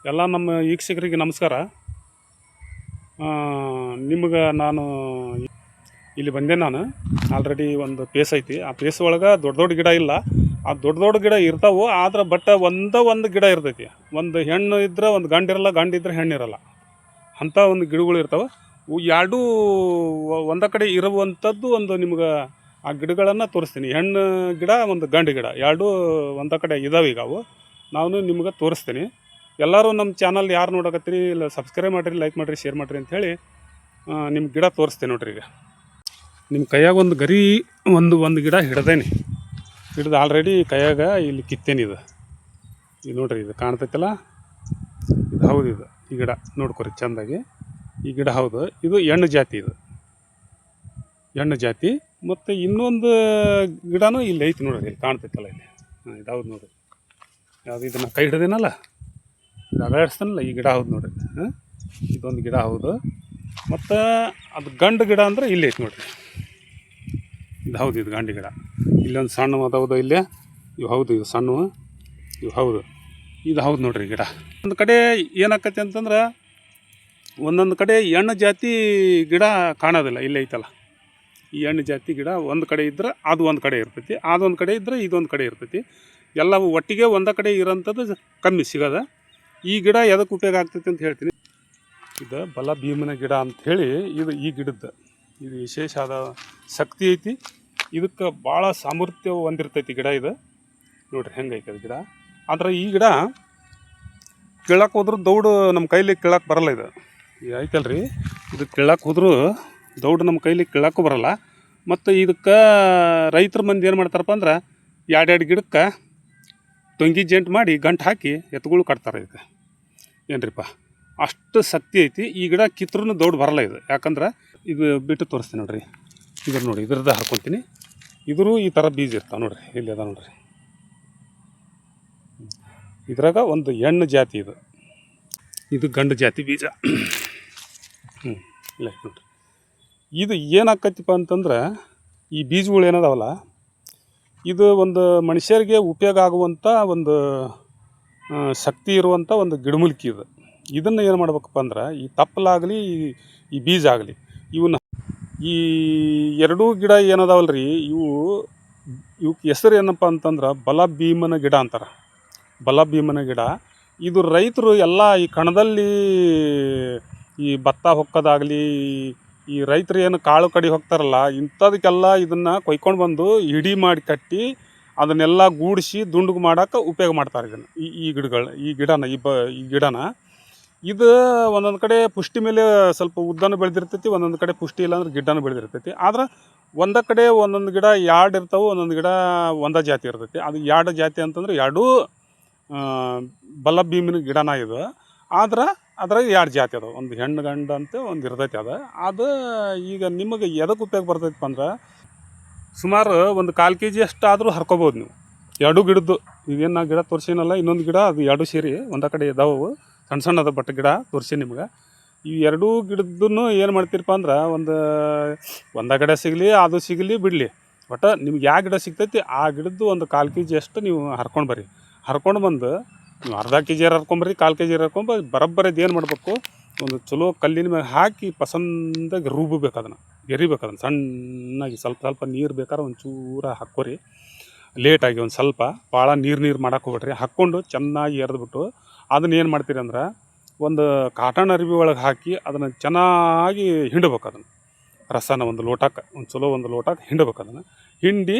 ಎಲ್ಲ ನಮ್ಮ ವೀಕ್ಷಕರಿಗೆ ನಮಸ್ಕಾರ. ನಿಮ್ಗೆ ನಾನು ಇಲ್ಲಿ ಬಂದೆ. ನಾನು ಆಲ್ರೆಡಿ ಒಂದು ಪೇಸ್ ಐತಿ. ಆ ಪೇಸ್ ಒಳಗೆ ದೊಡ್ಡ ದೊಡ್ಡ ಗಿಡ ಇಲ್ಲ. ಆ ದೊಡ್ಡ ದೊಡ್ಡ ಗಿಡ ಇರ್ತಾವೆ, ಆದ್ರೆ ಬಟ್ ಒಂದು ಗಿಡ ಇರ್ತೈತಿ. ಒಂದು ಹೆಣ್ಣು ಇದ್ರೆ ಒಂದು ಗಂಡು ಇರಲ್ಲ, ಗಂಡು ಇದ್ರೆ ಹೆಣ್ಣು ಇರಲ್ಲ. ಅಂಥ ಒಂದು ಗಿಡಗಳು ಇರ್ತಾವೆ. ಎರಡೂ ಒಂದೇ ಕಡೆ ಇರುವಂಥದ್ದು ಒಂದು ನಿಮ್ಗೆ ಆ ಗಿಡಗಳನ್ನು ತೋರಿಸ್ತೀನಿ. ಹೆಣ್ಣು ಗಿಡ ಒಂದು ಗಂಡು ಗಿಡ ಎರಡೂ ಒಂದೇ ಕಡೆ ಇದಾವೆ. ಈಗ ಅವು ನಾನು ನಿಮ್ಗೆ ತೋರಿಸ್ತೀನಿ. ಎಲ್ಲರೂ ನಮ್ಮ ಚಾನಲ್ ಯಾರು ನೋಡಕತ್ತೀರಿ, ಇಲ್ಲ ಸಬ್ಸ್ಕ್ರೈಬ್ ಮಾಡಿರಿ, ಲೈಕ್ ಮಾಡಿರಿ, ಶೇರ್ ಮಾಡಿರಿ ಅಂಥೇಳಿ ನಿಮ್ಮ ಗಿಡ ತೋರಿಸ್ತೇನೆ ನೋಡ್ರಿ. ಈಗ ನಿಮ್ಮ ಕೈಯಾಗ ಒಂದು ಗರಿ ಒಂದು ಗಿಡ ಹಿಡ್ದೇನಿ. ಹಿಡ್ದು ಆಲ್ರೆಡಿ ಕೈಯಾಗ ಇಲ್ಲಿ ಕಿತ್ತೇನಿ. ಇದು ನೋಡ್ರಿ, ಇದು ಕಾಣ್ತೈತಲ್ಲ, ಇದು ಹೌದು. ಇದು ಈ ಗಿಡ ನೋಡ್ಕೊರಿ ಚೆಂದಾಗಿ. ಈ ಗಿಡ ಹೌದು, ಇದು ಹೆಣ್ಣು ಜಾತಿ. ಇದು ಹೆಣ್ಣು ಜಾತಿ. ಮತ್ತು ಇನ್ನೊಂದು ಗಿಡನೂ ಇಲ್ಲಿ ಐತಿ ನೋಡ್ರಿ, ಇಲ್ಲಿ ಕಾಣ್ತೈತಲ್ಲ ಇಲ್ಲಿ. ಇದು ಹೌದು ನೋಡ್ರಿ. ಯಾವುದು ಇದನ್ನು ಕೈ ಹಿಡ್ದೇನಲ್ಲ, ಇದು ಅಗಾಡಿಸ್ತಾನಲ್ಲ, ಈ ಗಿಡ ಹೌದು ನೋಡ್ರಿ. ಇದೊಂದು ಗಿಡ ಹೌದು. ಮತ್ತು ಅದು ಗಂಡು ಗಿಡ ಅಂದರೆ ಇಲ್ಲಿ ಐತಿ ನೋಡ್ರಿ. ಇದು ಹೌದು, ಇದು ಗಂಡು ಗಿಡ. ಇಲ್ಲೊಂದು ಸಣ್ಣ ಅದಾವುದು ಇಲ್ಲೇ. ಇವು ಹೌದು, ಇವು ಸಣ್ಣ, ಇವು ಹೌದು. ಇದು ಹೌದು ನೋಡ್ರಿ ಗಿಡ. ಒಂದು ಕಡೆ ಏನಾಕತಿ ಅಂತಂದ್ರೆ, ಒಂದೊಂದು ಕಡೆ ಹೆಣ್ಣು ಜಾತಿ ಗಿಡ ಕಾಣೋದಿಲ್ಲ. ಇಲ್ಲಿ ಐತಲ್ಲ, ಈ ಹೆಣ್ಣು ಜಾತಿ ಗಿಡ ಒಂದು ಕಡೆ ಇದ್ರೆ ಅದು ಒಂದು ಕಡೆ ಇರ್ತೈತಿ, ಅದೊಂದು ಕಡೆ ಇದ್ದರೆ ಇದೊಂದು ಕಡೆ ಇರ್ತೈತಿ. ಎಲ್ಲವೂ ಒಟ್ಟಿಗೆ ಒಂದೇ ಕಡೆ ಇರೋಂಥದ್ದು ಕಮ್ಮಿ ಸಿಗೋದ. ಈ ಗಿಡ ಎದಕ್ಕೆ ಉಪಯೋಗ ಆಗ್ತೈತಿ ಅಂತ ಹೇಳ್ತೀನಿ. ಇದು ಬಲ ಭೀಮನ ಗಿಡ ಅಂಥೇಳಿ. ಈ ಗಿಡದ್ದು ಇದು ವಿಶೇಷ ಆದ ಶಕ್ತಿ ಐತಿ. ಇದಕ್ಕೆ ಭಾಳ ಸಾಮರ್ಥ್ಯ ಹೊಂದಿರ್ತೈತಿ ಗಿಡ. ಇದು ನೋಡ್ರಿ ಹೆಂಗೈತೆ ಅದು ಗಿಡ. ಆದ್ರೆ ಈ ಗಿಡ ಕೀಳಕ್ಕೆ ಹೋದ್ರೂ ದೌಡು ನಮ್ಮ ಕೈಲಿ ಕೀಳಕ್ಕೆ ಬರಲ್ಲ. ಇದು ಐತಲ್ರಿ, ಇದು ಕೀಳಕ್ಕೆ ಹೋದ್ರೂ ದೌಡು ನಮ್ಮ ಕೈಲಿ ಕೀಳಕ್ಕೂ ಬರಲ್ಲ. ಮತ್ತು ಇದಕ್ಕೆ ರೈತರ ಮಂದಿ ಏನು ಮಾಡ್ತಾರಪ್ಪ ಅಂದ್ರೆ, ಎರಡೆರಡು ಗಿಡಕ್ಕೆ ಟೊಂಗಿ ಜೆಂಟ್ ಮಾಡಿ ಗಂಟು ಹಾಕಿ ಎತ್ತುಗಳು ಕಟ್ತಾರೆ. ಇದಕ್ಕೆ ಏನ್ರಿಪ್ಪ, ಅಷ್ಟು ಶಕ್ತಿ ಐತಿ. ಈ ಗಿಡ ಕಿತ್ರೂ ದೌಡು ಬರಲ್ಲ. ಇದು ಯಾಕಂದ್ರೆ ಇದು ಬಿಟ್ಟು ತೋರಿಸ್ತೀನಿ ನೋಡ್ರಿ. ಇದ್ರ ನೋಡಿ, ಇದ್ರದ್ದು ಹರ್ಕೊತೀನಿ. ಇದ್ರೂ ಈ ಥರ ಬೀಜ ಇರ್ತಾವೆ ನೋಡ್ರಿ. ಇಲ್ಲಿ ಅದ ನೋಡ್ರಿ, ಇದ್ರಾಗ ಒಂದು ಹೆಣ್ಣು ಜಾತಿ. ಇದು ಗಂಡು ಜಾತಿ ಬೀಜ. ಇಲ್ಲ ನೋಡ್ರಿ, ಇದು ಏನಾಕೈತಿಪ್ಪ ಅಂತಂದ್ರೆ, ಈ ಬೀಜಗಳು ಏನದಾವಲ್ಲ, ಇದು ಒಂದು ಮನುಷ್ಯರಿಗೆ ಉಪಯೋಗ ಆಗುವಂಥ ಒಂದು ಶಕ್ತಿ ಇರುವಂಥ ಒಂದು ಗಿಡಮೂಲಿಕೆ. ಇದನ್ನು ಏನು ಮಾಡ್ಬೇಕಪ್ಪ ಅಂದ್ರೆ, ಈ ತಪ್ಪಲಾಗಲಿ ಈ ಬೀಜ ಆಗಲಿ, ಇವನ್ನ ಈ ಎರಡೂ ಗಿಡ ಏನದಾವಲ್ರಿ, ಇವಕ್ಕೆ ಹೆಸರು ಏನಪ್ಪ ಅಂತಂದ್ರೆ ಬಲ ಭೀಮನ ಗಿಡ ಅಂತಾರೆ. ಬಲ ಭೀಮನ ಗಿಡ. ಇದು ರೈತರು ಎಲ್ಲ ಈ ಕಣದಲ್ಲಿ ಈ ಭತ್ತ ಹೊಕ್ಕೋದಾಗಲಿ, ಈ ರೈತರು ಏನು ಕಾಳು ಕಡಿ ಹೋಗ್ತಾರಲ್ಲ, ಇಂಥದಕ್ಕೆಲ್ಲ ಇದನ್ನು ಕೊಯ್ಕೊಂಡು ಬಂದು ಹಿಡಿ ಮಾಡಿ ಕಟ್ಟಿ ಅದನ್ನೆಲ್ಲ ಗೂಡಿಸಿ ದುಂಡುಗೆ ಮಾಡೋಕೆ ಉಪಯೋಗ ಮಾಡ್ತಾರೆ. ಇದನ್ನು ಈ ಗಿಡನ ಇದು ಒಂದೊಂದು ಕಡೆ ಪುಷ್ಟಿ ಮೇಲೆ ಸ್ವಲ್ಪ ಉದ್ದನೂ ಬೆಳೆದಿರ್ತೈತಿ, ಒಂದೊಂದು ಕಡೆ ಪುಷ್ಟಿ ಇಲ್ಲ ಅಂದ್ರೆ ಗಿಡ್ಡನೂ ಬೆಳೆದಿರ್ತೈತಿ. ಆದ್ರೆ ಒಂದೇ ಕಡೆ ಒಂದೊಂದು ಗಿಡ ಎರಡು ಇರ್ತಾವೆ, ಒಂದೊಂದು ಗಿಡ ಒಂದೇ ಜಾತಿ ಇರ್ತೈತಿ. ಅದು ಎರಡು ಜಾತಿ ಅಂತಂದ್ರೆ ಎರಡೂ ಬಲ ಭೀಮಿನ ಗಿಡನ ಇದು. ಆದ್ರೆ ಅದ್ರಾಗ ಎರಡು ಜಾತಿ ಅದಾವೆ, ಒಂದು ಹೆಣ್ಣು ಗಂಡು ಅಂತ ಒಂದು ಇರ್ತೈತಿ. ಅದು ಈಗ ನಿಮಗೆ ಎದಕ್ಕೆ ಉಪಯೋಗ ಬರ್ತೈತಪ್ಪ ಅಂದ್ರೆ, ಸುಮಾರು ಒಂದು 1/4 kg ಅಷ್ಟು ಆದರೂ ಹರ್ಕೋಬೋದು ನೀವು. ಎರಡೂ ಗಿಡದ್ದು ಈಗೇನು ನಾ ಗಿಡ ತೋರಿಸಿನಲ್ಲ, ಇನ್ನೊಂದು ಗಿಡ ಅದು ಎರಡೂ ಸೇರಿ ಒಂದೇ ಕಡೆ ಇದಾವೆ. ಸಣ್ಣ ಸಣ್ಣದ ಬಟ್ ಗಿಡ ತೋರಿಸಿ ನಿಮ್ಗೆ. ಈ ಎರಡೂ ಗಿಡದ್ದನ್ನು ಏನು ಮಾಡ್ತೀರಪ್ಪ ಅಂದ್ರೆ, ಒಂದೇ ಗಿಡ ಸಿಗಲಿ, ಅದು ಸಿಗಲಿ ಬಿಡಲಿ, ಒಟ್ಟು ನಿಮ್ಗೆ ಯಾವ ಗಿಡ ಸಿಗ್ತೈತಿ ಆ ಗಿಡದ್ದು ಒಂದು 1/4 kg ಅಷ್ಟು ನೀವು ಹರ್ಕೊಂಡು ಬರ್ರಿ. ಹರ್ಕೊಂಡು ಬಂದು ನೀವು ಅರ್ಧ kg ಹರ್ಕೊಂಬರ್ರಿ, 1/4 kg ಹರ್ಕೊಂಬ ಬರೋಬ್ಬರದ್ದು ಏನು ಮಾಡಬೇಕು, ಒಂದು ಚಲೋ ಕಲ್ಲಿನ ಮೇಲೆ ಹಾಕಿ ಪಸಂದಾಗಿ ರುಬ್ಬಬೇಕು. ಅದನ್ನು ಎರಿಬೇಕು. ಅದನ್ನು ಸಣ್ಣಾಗಿ ಸ್ವಲ್ಪ ಸ್ವಲ್ಪ ನೀರು ಬೇಕಾದ್ರೆ ಒಂಚೂರು ಹಾಕ್ಕೊರಿ. ಲೇಟಾಗಿ ಒಂದು ಸ್ವಲ್ಪ, ಭಾಳ ನೀರು ಮಾಡಕ್ಕೆ ಹೋಗ್ಬೇಡ್ರಿ. ಹಾಕ್ಕೊಂಡು ಚೆನ್ನಾಗಿ ಎರೆದ್ಬಿಟ್ಟು ಅದನ್ನ ಏನು ಮಾಡ್ತೀರಿ ಅಂದ್ರೆ, ಒಂದು ಕಾಟನ್ ಅರಿವಿ ಒಳಗೆ ಹಾಕಿ ಅದನ್ನು ಚೆನ್ನಾಗಿ ಹಿಂಡಬೇಕು. ಅದನ್ನು ರಸನ ಒಂದು ಲೋಟಕ್ಕೆ ಹಿಂಡಬೇಕು. ಅದನ್ನು ಹಿಂಡಿ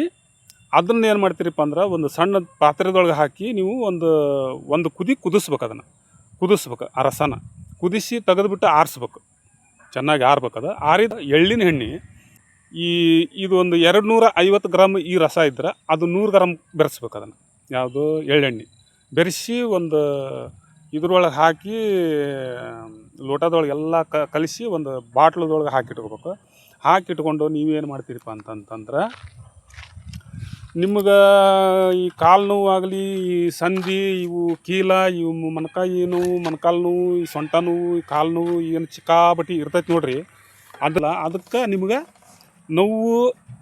ಅದನ್ನು ಏನು ಮಾಡ್ತೀರಪ್ಪ ಅಂದ್ರೆ, ಒಂದು ಸಣ್ಣ ಪಾತ್ರೆದೊಳಗೆ ಹಾಕಿ ನೀವು ಒಂದು ಕುದಿಸ್ಬೇಕು. ಅದನ್ನು ಕುದಿಸ್ಬೇಕು. ಆ ರಸನ ಕುದಿಸಿ ತೆಗೆದುಬಿಟ್ಟು ಆರಿಸ್ಬೇಕು. ಚೆನ್ನಾಗಿ ಆರ್ಬೇಕು. ಅದು ಆರಿದ ಎಳ್ಳಿನ ಎಣ್ಣೆ, ಇದು ಒಂದು 250 ಗ್ರಾಮ್ ಈ ರಸ ಇದ್ರೆ ಅದು 100 ಗ್ರಾಮ್ ಬೆರೆಸ್ಬೇಕು. ಅದನ್ನು ಯಾವುದು ಎಳ್ಳೆಣ್ಣೆ ಬೆರೆಸಿ ಒಂದು ಇದ್ರೊಳಗೆ ಹಾಕಿ ಲೋಟದೊಳಗೆ ಎಲ್ಲ ಕಲಿಸಿ ಒಂದು ಬಾಟ್ಲದೊಳಗೆ ಹಾಕಿಟ್ಕೋಬೇಕು. ಹಾಕಿಟ್ಕೊಂಡು ನೀವೇನು ಮಾಡ್ತೀರಪ್ಪ ಅಂತಂತಂದ್ರೆ, ನಿಮ್ಗೆ ಈ ಕಾಲು ನೋವು ಆಗಲಿ, ಈ ಸಂಧಿ, ಇವು ಕೀಲ, ಇವು ಮೊಣಕಾಲು ನೋವು, ಈ ಸೊಂಟ ನೋವು, ಈ ಕಾಲು ನೋವು ಏನು ಚಿಕ್ಕಾಬಟ್ಟಿ ಇರ್ತೈತೆ ನೋಡ್ರಿ. ಅದಕ್ಕೆ ನಿಮ್ಗೆ ನೋವು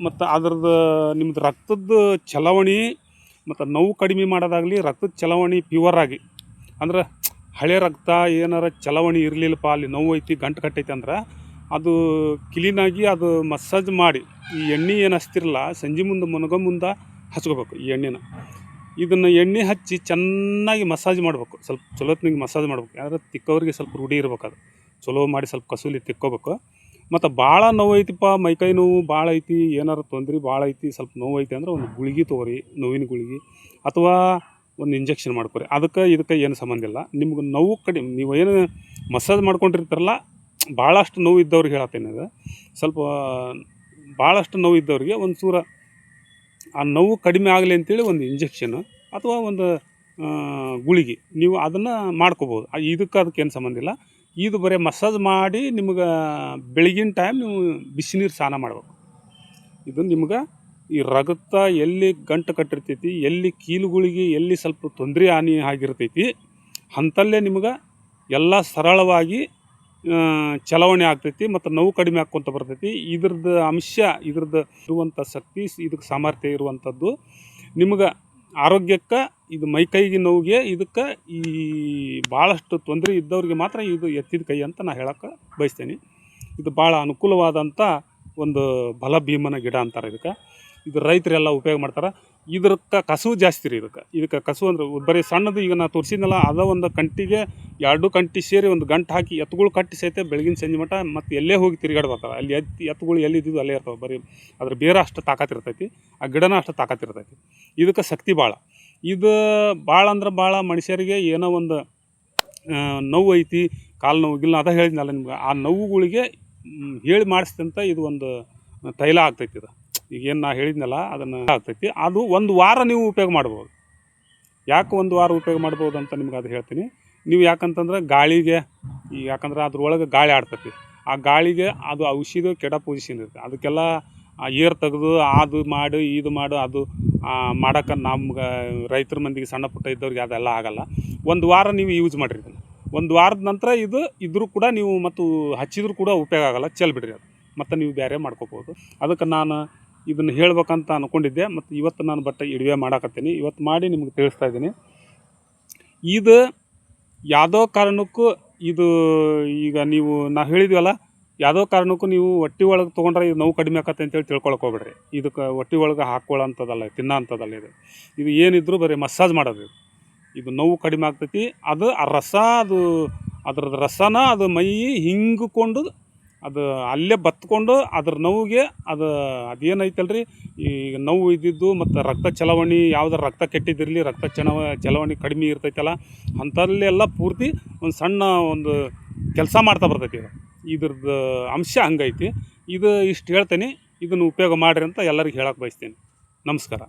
ಮತ್ತು ಅದ್ರದ್ದು ನಿಮ್ದು ರಕ್ತದ ಚಲಾವಣೆ ಮತ್ತು ನೋವು ಕಡಿಮೆ ಮಾಡೋದಾಗಲಿ, ರಕ್ತದ ಚಲಾವಣೆ ಪ್ಯೂರ್ ಆಗಿ ಅಂದ್ರೆ ಹಳೆ ರಕ್ತ ಏನಾರ ಚಲಾವಣೆ ಇರಲಿಲ್ಲಪ್ಪ, ಅಲ್ಲಿ ನೋವು ಐತಿ, ಗಂಟು ಕಟ್ಟೈತಿ ಅಂದ್ರೆ ಅದು ಕ್ಲೀನಾಗಿ ಅದು ಮಸಾಜ್ ಮಾಡಿ, ಈ ಎಣ್ಣೆ ಏನು ಹಚ್ತಿರಲ್ಲ ಸಂಜೆ ಮುಂದೆ ಮುನಗೋ ಮುಂದೆ ಹಚ್ಕೋಬೇಕು ಈ ಎಣ್ಣೆನ. ಇದನ್ನು ಎಣ್ಣೆ ಹಚ್ಚಿ ಚೆನ್ನಾಗಿ ಮಸಾಜ್ ಮಾಡಬೇಕು, ಸ್ವಲ್ಪ ಚಲೋತ್ನಿಗೆ ಮಸಾಜ್ ಮಾಡ್ಬೇಕು. ಯಾರು ತಿಕ್ಕವ್ರಿಗೆ ಸ್ವಲ್ಪ ರೂಢಿ ಇರ್ಬೇಕು, ಅದು ಚಲೋ ಮಾಡಿ ಸ್ವಲ್ಪ ಕಸೂಲಿ ತಿಕ್ಕೋಬೇಕು. ಮತ್ತು ಭಾಳ ನೋವು ಐತಿಪ್ಪ, ಮೈಕೈ ನೋವು ಭಾಳ ಐತಿ, ಏನಾರು ತೊಂದ್ರೆ ಭಾಳ ಐತಿ, ಸ್ವಲ್ಪ ನೋವು ಐತಿ ಅಂದ್ರೆ ಒಂದು ಗುಳಿಗೆ ತೊಗೊರಿ, ನೋವಿನ ಗುಳಿಗೆ, ಅಥವಾ ಒಂದು ಇಂಜೆಕ್ಷನ್ ಮಾಡ್ಕೊರಿ. ಅದಕ್ಕೆ ಇದಕ್ಕೆ ಏನು ಸಂಬಂಧ ಇಲ್ಲ. ನಿಮ್ಗೆ ನೋವು ಕಡಿಮೆ, ನೀವು ಏನು ಮಸಾಜ್ ಮಾಡ್ಕೊಂಡಿರ್ತಾರಲ್ಲ, ಭಾಳಷ್ಟು ನೋವು ಇದ್ದವ್ರಿಗೆ ಹೇಳತ್ತೇನೆ, ಅದು ಸ್ವಲ್ಪ ಭಾಳಷ್ಟು ನೋವು ಇದ್ದವ್ರಿಗೆ ಒಂದು ಚೂರ ಆ ನೋವು ಕಡಿಮೆ ಆಗಲಿ ಅಂತೇಳಿ ಒಂದು ಇಂಜೆಕ್ಷನ್ ಅಥವಾ ಒಂದು ಗುಳಿಗೆ ನೀವು ಅದನ್ನು ಮಾಡ್ಕೋಬೋದು. ಇದಕ್ಕೆ ಅದಕ್ಕೇನು ಸಂಬಂಧ ಇಲ್ಲ. ಇದು ಬರೀ ಮಸಾಜ್ ಮಾಡಿ ನಿಮ್ಗೆ ಬೆಳಗಿನ ಟೈಮ್ ನೀವು ಬಿಸಿನೀರು ಸ್ನಾನ ಮಾಡ್ಬೇಕು. ಇದು ನಿಮ್ಗೆ ಈ ರಗತ ಎಲ್ಲಿ ಗಂಟು ಕಟ್ಟಿರ್ತೈತಿ, ಎಲ್ಲಿ ಕೀಲುಗಳಿಗೆ ಎಲ್ಲಿ ಸ್ವಲ್ಪ ತೊಂದರೆ ಹಾನಿ ಆಗಿರ್ತೈತಿ, ಅಂಥಲ್ಲೇ ನಿಮ್ಗೆ ಎಲ್ಲ ಸರಳವಾಗಿ ಚಲಾವಣೆ ಆಗ್ತೈತಿ ಮತ್ತು ನೋವು ಕಡಿಮೆ ಆಕ್ಕೊಂತ ಬರ್ತೈತಿ. ಇದ್ರದ್ದು ಅಂಶ, ಇದ್ರದ್ದು ಇರುವಂಥ ಶಕ್ತಿ, ಇದಕ್ಕೆ ಸಾಮರ್ಥ್ಯ ಇರುವಂಥದ್ದು ನಿಮ್ಗೆ ಆರೋಗ್ಯಕ್ಕೆ, ಇದು ಮೈಕೈಗೆ ನೋವಿಗೆ, ಇದಕ್ಕೆ ಈ ಭಾಳಷ್ಟು ತೊಂದರೆ ಇದ್ದವ್ರಿಗೆ ಮಾತ್ರ ಇದು ಎತ್ತಿದ ಕೈ ಅಂತ ನಾನು ಹೇಳೋಕ್ಕೆ ಬಯಸ್ತೇನೆ. ಇದು ಭಾಳ ಅನುಕೂಲವಾದಂಥ ಒಂದು ಬಲ ಭೀಮನ ಗಿಡ ಅಂತಾರೆ ಇದಕ್ಕೆ. ಇದು ರೈತರೆಲ್ಲ ಉಪಯೋಗ ಮಾಡ್ತಾರೆ. ಇದಕ್ಕೆ ಕಸುವು ಜಾಸ್ತಿ ರೀ. ಇದಕ್ಕೆ ಕಸು ಅಂದ್ರೆ ಬರೀ ಸಣ್ಣದು, ಈಗ ನಾನು ತೋರಿಸಿದ್ನಲ್ಲ, ಅದ ಒಂದು ಕಂಟಿಗೆ 2 ಕಂಟಿ ಸೇರಿ ಒಂದು ಗಂಟು ಹಾಕಿ ಎತ್ತುಗಳು ಕಟ್ಟಿ ಸಹಿತ ಬೆಳಗಿನ ಸಂಜೆ ಮಟ್ಟ ಮತ್ತು ಎಲ್ಲೇ ಹೋಗಿ ತಿರುಗಾಡ್ಬರ್ತಾವೆ. ಅಲ್ಲಿ ಎತ್ತುಗಳು ಎಲ್ಲಿದ್ದು ಅಲ್ಲೇ ಇರ್ತಾವೆ. ಬರೀ ಅದ್ರ ಬೇರೆ ಅಷ್ಟು ತಾಕತ್ತಿರ್ತೈತಿ, ಆ ಗಿಡನ ಅಷ್ಟು ತಾಕತ್ತಿರ್ತೈತಿ. ಇದಕ್ಕೆ ಶಕ್ತಿ ಭಾಳ. ಇದು ಭಾಳ ಅಂದ್ರೆ ಭಾಳ ಮನುಷ್ಯರಿಗೆ ಏನೋ ಒಂದು ನೋವು ಐತಿ, ಕಾಲು ನೋವಿಗಿಲ್ಲ, ಅದ ಹೇಳಿದ್ನಲ್ಲ ನಿಮ್ಗೆ, ಆ ನೋವುಗಳಿಗೆ ಹೇಳಿ ಮಾಡಿಸ್ತಂತ ಇದು ಒಂದು ತೈಲ ಆಗ್ತೈತಿ. ಇದು ಈಗೇನು ನಾ ಹೇಳಿದ್ನಲ್ಲ ಅದನ್ನು ಆಗ್ತೈತಿ. ಅದು 1 ವಾರ ನೀವು ಉಪಯೋಗ ಮಾಡ್ಬೋದು. ಯಾಕೆ 1 ವಾರ ಉಪಯೋಗ ಮಾಡ್ಬೋದು ಅಂತ ನಿಮ್ಗೆ ಅದು ಹೇಳ್ತೀನಿ. ನೀವು ಯಾಕಂತಂದ್ರೆ ಗಾಳಿಗೆ, ಈಗ ಯಾಕಂದ್ರೆ ಅದ್ರೊಳಗೆ ಗಾಳಿ ಆಡ್ತೈತಿ, ಆ ಗಾಳಿಗೆ ಅದು ಔಷಧಿ ಕೆಡ ಪೊಸಿಷನ್ ಇರುತ್ತೆ. ಅದಕ್ಕೆಲ್ಲ ಏರ್ ತೆಗೆದು ಅದು ಮಾಡು ಇದು ಮಾಡು ಅದು ಮಾಡೋಕೆ ನಮ್ಗೆ ರೈತರ ಮಂದಿಗೆ ಸಣ್ಣ ಪುಟ್ಟ ಇದ್ದವ್ರಿಗೆ ಅದೆಲ್ಲ ಆಗೋಲ್ಲ. 1 ವಾರ ನೀವು ಯೂಸ್ ಮಾಡಿರಿ ಇದನ್ನು. 1 ವಾರದ ನಂತರ ಇದು ಇದ್ರೂ ಕೂಡ ನೀವು ಮತ್ತು ಹಚ್ಚಿದ್ರೂ ಕೂಡ ಉಪಯೋಗ ಆಗೋಲ್ಲ, ಚೆಲ್ಬಿಡ್ರಿ ಅದು, ಮತ್ತು ನೀವು ಬೇರೆ ಮಾಡ್ಕೋಬೋದು. ಅದಕ್ಕೆ ನಾನು ಇದನ್ನು ಹೇಳ್ಬೇಕಂತ ಅಂದ್ಕೊಂಡಿದ್ದೆ, ಮತ್ತು ಇವತ್ತು ನಾನು ಇಡುವೆ ಮಾಡಾಕತ್ತೀನಿ. ಇವತ್ತು ಮಾಡಿ ನಿಮ್ಗೆ ತಿಳಿಸ್ತಾ ಇದ್ದೀನಿ. ಇದು ಯಾವುದೋ ಕಾರಣಕ್ಕೂ ಇದು ಈಗ ನೀವು ನಾ ಹೇಳಿದ್ವಲ್ಲ, ಯಾವುದೋ ಕಾರಣಕ್ಕೂ ನೀವು ಹೊಟ್ಟೆ ಒಳಗೆ ತೊಗೊಂಡ್ರೆ ಇದು ನೋವು ಕಡಿಮೆ ಆಕತ್ತೆ ಅಂತೇಳಿ ತಿಳ್ಕೊಳಕ್ಕೆ ಹೋಗ್ಬೇಡ್ರಿ. ಇದಕ್ಕೆ ಹೊಟ್ಟೆ ಒಳಗೆ ಹಾಕ್ಕೊಳ್ಳೋಂಥದ್ದಲ್ಲ, ತಿನ್ನೋ ಅಂಥದ್ದಲ್ಲ. ಇದು ಏನಿದ್ರು ಬರೀ ಮಸಾಜ್ ಮಾಡೋದು. ಇದು ನೋವು ಕಡಿಮೆ ಆಗ್ತೈತಿ. ಅದು ಆ ರಸ, ಅದು ಅದ್ರದ್ದು ರಸನ ಅದು ಮೈ ಹಿಂಗಿಕೊಂಡು ಅದು ಅಲ್ಲೇ ಬತ್ಕೊಂಡು ಅದ್ರ ನೋವಿಗೆ ಅದೇನೈತಲ್ರಿ, ಈಗ ನೋವು ಇದ್ದಿದ್ದು ಮತ್ತು ರಕ್ತ ಚಲಾವಣೆ, ಯಾವುದಾರ ರಕ್ತ ಕೆಟ್ಟಿದ್ದಿರಲಿ, ರಕ್ತ ಚಲಾವಣೆ ಕಡಿಮೆ ಇರ್ತೈತಲ್ಲ, ಅಂಥಲ್ಲೆಲ್ಲ ಪೂರ್ತಿ ಒಂದು ಸಣ್ಣ ಒಂದು ಕೆಲಸ ಮಾಡ್ತಾ ಬರ್ತೈತಿ. ಇದ್ರದ್ದು ಅಂಶ ಹಂಗೈತಿ. ಇದು ಇಷ್ಟು ಹೇಳ್ತೇನೆ. ಇದನ್ನು ಉಪಯೋಗ ಮಾಡಿರಿ ಅಂತ ಎಲ್ಲರಿಗೆ ಹೇಳಕ್ಕೆ ಬಯಸ್ತೇನೆ. ನಮಸ್ಕಾರ.